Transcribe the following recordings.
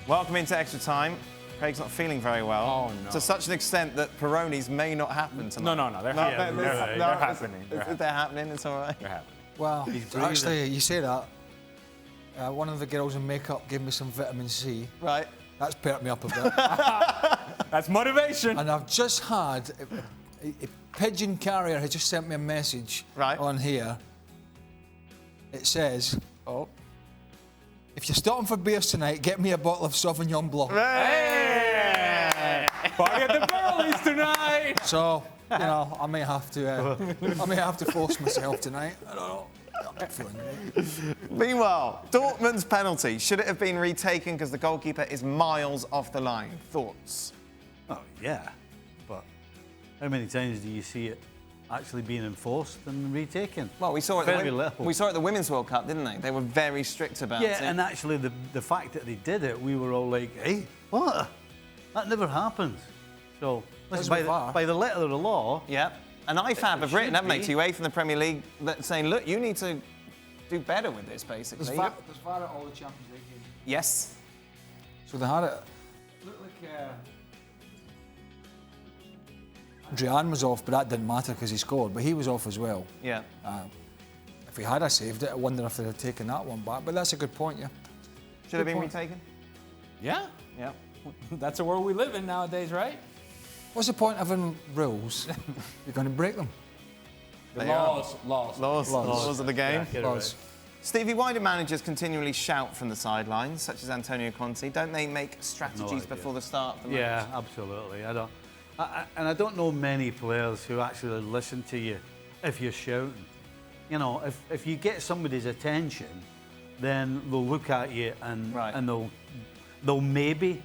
Welcome into extra time. Craig's not feeling very well. Oh, no. To such an extent that Peronis may not happen tonight. No, they're happening. They're happening. They're happening, it's all right. They're happening. Well, actually, you say that. One of the girls in makeup gave me some vitamin C. Right. That's perked me up a bit. That's motivation. And I've just had a pigeon carrier has just sent me a message on here. It says, if you're stopping for beers tonight, get me a bottle of Sauvignon Blanc. Hey! Party at the Burleys tonight. So, you know, I may have to force myself tonight. I don't know. I'm not feeling great. Meanwhile, Dortmund's penalty. Should it have been retaken because the goalkeeper is miles off the line? Thoughts? Oh, yeah. But how many times do you see it actually being enforced and retaken? Well, we saw it at the Women's World Cup, didn't they? They were very strict about it. Yeah, and actually the fact that they did it, we were all like, hey, what? That never happens. So, listen, by the letter of the law... Yeah. And IFAB have written, haven't they, to UEFA from the Premier League, saying, look, you need to do better with this, basically. There's VAR at all the Champions League games. Yes. So they had it. Looked like Adrian was off, but that didn't matter because he scored. But he was off as well. Yeah. If he had saved it, I wonder if they'd have taken that one back. But that's a good point, yeah. Should have been retaken? Yeah. Yeah. That's the world we live in nowadays, right? What's the point of having rules? You're going to break them. Laws of the game. Yeah, Laws. Stevie, why do managers continually shout from the sidelines, such as Antonio Conte? Don't they make strategies before the start of the match? Yeah, absolutely. I don't know many players who actually listen to you if you're shouting. You know, if you get somebody's attention, then they'll look at you and they'll maybe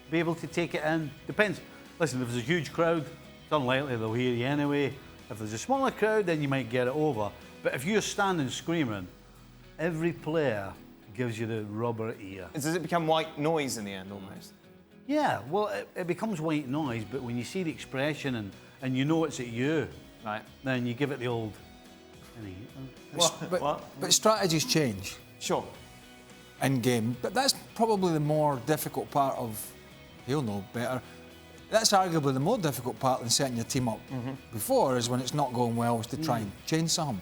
be able to take it in. Depends. Listen, if there's a huge crowd, it's unlikely they'll hear you anyway. If there's a smaller crowd, then you might get it over. But if you're standing screaming, every player gives you the rubber ear. Does it become white noise in the end, almost? Yeah, well, it becomes white noise, but when you see the expression and you know it's at you, then you give it the old... But strategies change. Sure. In game. But that's probably the more difficult part of... He'll know better. That's arguably the more difficult part than setting your team up before, is when it's not going well, is to try and change something.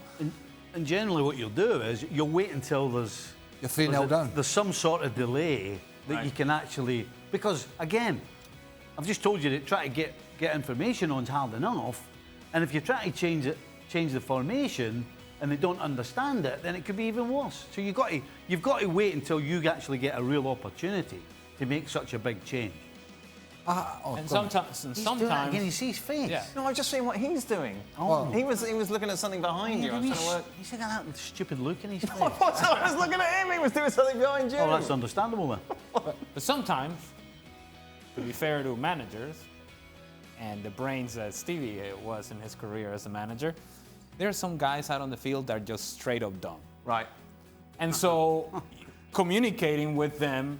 And generally what you'll do is you'll wait until you're 3-0 down. There's some sort of delay that you can actually... Because, again, I've just told you that try to get information on's hard enough, and if you try to change the formation and they don't understand it, then it could be even worse. So you've got to wait until you actually get a real opportunity to make such a big change. Sometimes again, you see his face. Yeah. No, I've just seen what he's doing. Oh. He was looking at something behind you. I was trying to work. He's got that stupid look in his face. I was looking at him. He was doing something behind you. Oh, that's understandable then. But sometimes, to be fair to managers, and the brains that Stevie was in his career as a manager, there are some guys out on the field that are just straight up dumb. Right. And so communicating with them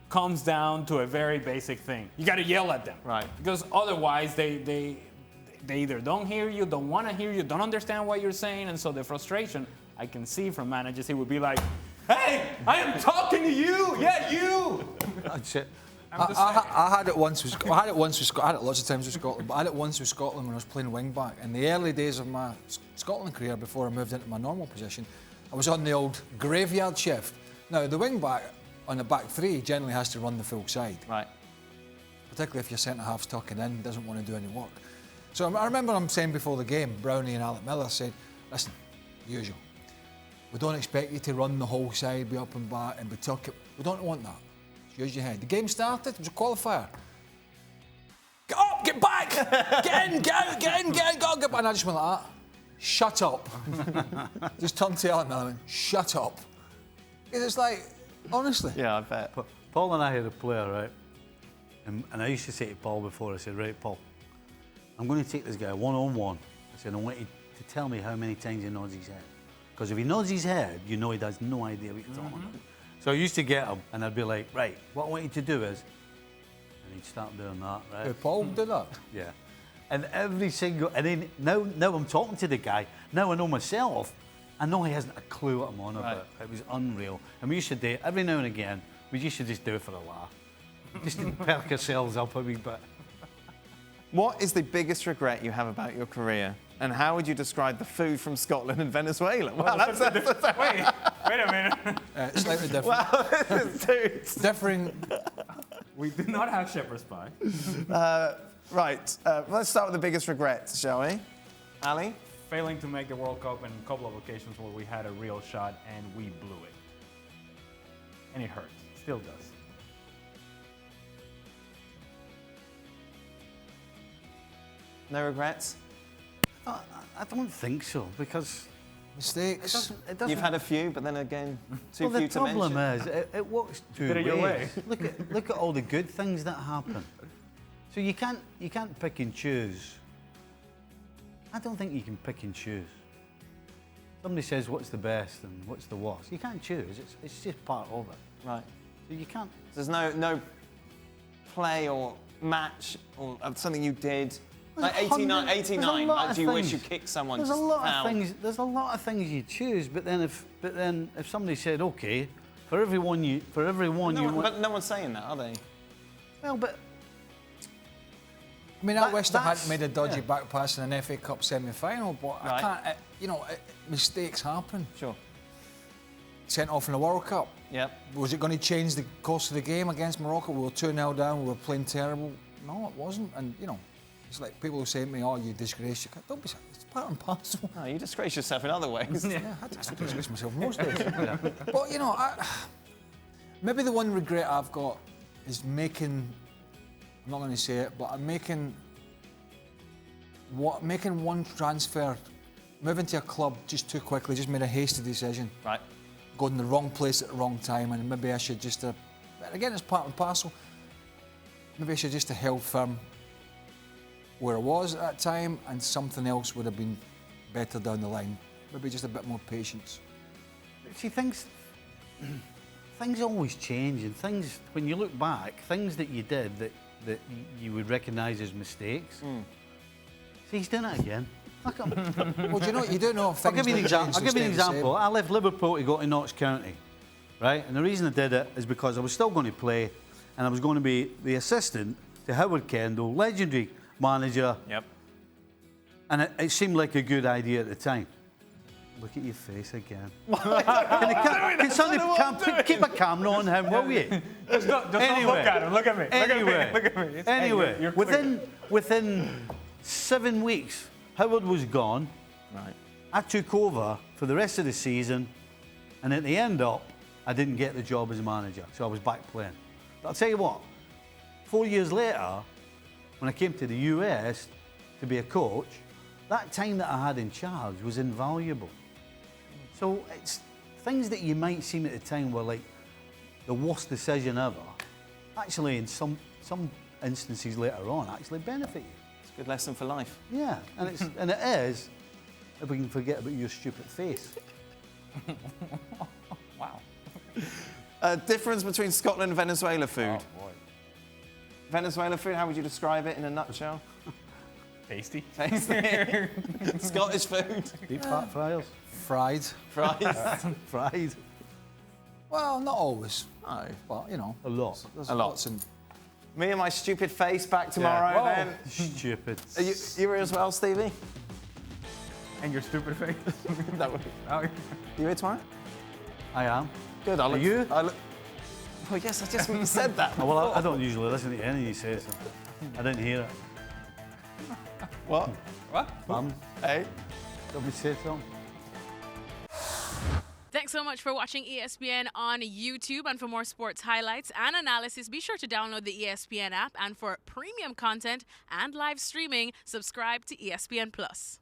comes down to a very basic thing. You got to yell at them. Right. Because otherwise they either don't hear you, don't want to hear you, don't understand what you're saying, and so the frustration I can see from managers, he would be like, hey, I am talking to you. Yeah, you. That's it. I had it once with Scotland. I had it lots of times with Scotland, but I had it once with Scotland when I was playing wing back. In the early days of my Scotland career, before I moved into my normal position, I was on the old graveyard shift. Now, the wing back on the back three generally has to run the full side. Right. Particularly if your centre-half's tucking in, doesn't want to do any work. So I remember I'm saying before the game, Brownie and Alec Miller said, listen, usual. We don't expect you to run the whole side, be up and back, and be tucking. We don't want that. Just use your head. The game started, it was a qualifier. Get up, get back, get in, get out, get in, get in, get back. And I just went like that. Shut up. Just turned to Alec Miller and went, shut up. It's like, honestly. Yeah, I bet. Paul and I had a player, right? And I used to say to Paul before, I said, right, Paul, I'm going to take this guy one-on-one. I said, I want you to tell me how many times he nods his head. Because if he nods his head, you know he has no idea what you're talking about. So I used to get him, and I'd be like, right, what I want you to do is... And he'd start doing that, right? Did Paul do that? Yeah. And every single... And then now I'm talking to the guy, now I know myself, I know he hasn't a clue what I'm on about. It was unreal. And we used to do it every now and again. We used to just do it for a laugh. Just to perk ourselves up a wee bit. What is the biggest regret you have about your career? And how would you describe the food from Scotland and Venezuela? Wow, that's Wait a minute. Slightly different. wow, dude. Differing. We do not have shepherd's pie. Right, let's start with the biggest regrets, shall we? Ali? Failing to make the World Cup in a couple of occasions where we had a real shot and we blew it. And it hurts. Still does. No regrets? I don't think so, because Mistakes. it doesn't. You've had a few, but then again, too Well, few the to mention. problem is, it works two Did it your way. ways. Look at all the good things that happen. So you can't pick and choose. I don't think you can pick and choose. Somebody says what's the best and what's the worst. You can't choose. It's just part of it. Right. So you can't. There's no play or match or something you did. Like 89, like, do you wish you kicked someone? There's just a lot foul? of things. There's a lot of things you choose, but then if somebody said, okay, for everyone you But no one's saying that, are they? well, but I mean, I wish I hadn't that's- made a dodgy yeah. back pass in an FA Cup semi-final, but I Right. can't. Mistakes happen. Sure. Sent off in the World Cup. Yep. Was it going to change the course of the game against Morocco? We were 2-0 down, we were playing terrible. No, it wasn't. And, it's like people who say to me, oh, you disgrace. Don't be, it's part and parcel. Oh, you disgrace yourself in other ways. Yeah, I had to disgrace myself most days. But, maybe the one regret I've got is making, I'm not going to say it, but I'm making one transfer, moving to a club just too quickly, just made a hasty decision. Right. Going in the wrong place at the wrong time, and maybe I should just, again, it's part and parcel, maybe I should just have held firm where I was at that time, and something else would have been better down the line. Maybe just a bit more patience. see, things always change, and things, when you look back, things that you did that you would recognise as mistakes. See, he's doing it again. Look at him. Well, you do know things I'll give you an will change, example. I'll give you an they'll stay the example. I left Liverpool to go to Notts County, right? And the reason I did it is because I was still going to play, and I was going to be the assistant to Howard Kendall, legendary manager. Yep. And it seemed like a good idea at the time. Look at your face again. Can somebody keep a camera on him, will you? Just don't look at him. Look at me. Anyway, Look at me. It's anyway, angry. You're clear. within 7 weeks, Howard was gone. Right. I took over for the rest of the season, and at the end up, I didn't get the job as a manager, so I was back playing. But I'll tell you what, 4 years later, when I came to the US to be a coach, that time that I had in charge was invaluable. So it's things that you might seem at the time were like the worst decision ever, actually in some instances later on actually benefit you. It's a good lesson for life. Yeah, and it is, if we can forget about your stupid face. Wow. Difference between Scotland and Venezuela food. Oh, boy. Venezuela food, how would you describe it in a nutshell? Tasty. Tasty. Scottish food. Deep fat fryers. Fried. Fries. Fried. Well, not always, No. but A lot. there's A lot. lots in. Me and my stupid face back tomorrow Yeah. then. Stupid. Are you here as well, Stevie? And your stupid face. No. Oh, You here tomorrow? I am. Good. I'll Are you? Oh, yes, I just said that. Oh, well, I don't usually listen to anything you say, so I didn't hear it. What? what? Hey? Somebody say something. Thanks so much for watching ESPN on YouTube. And for more sports highlights and analysis, be sure to download the ESPN app. And for premium content and live streaming, subscribe to ESPN Plus.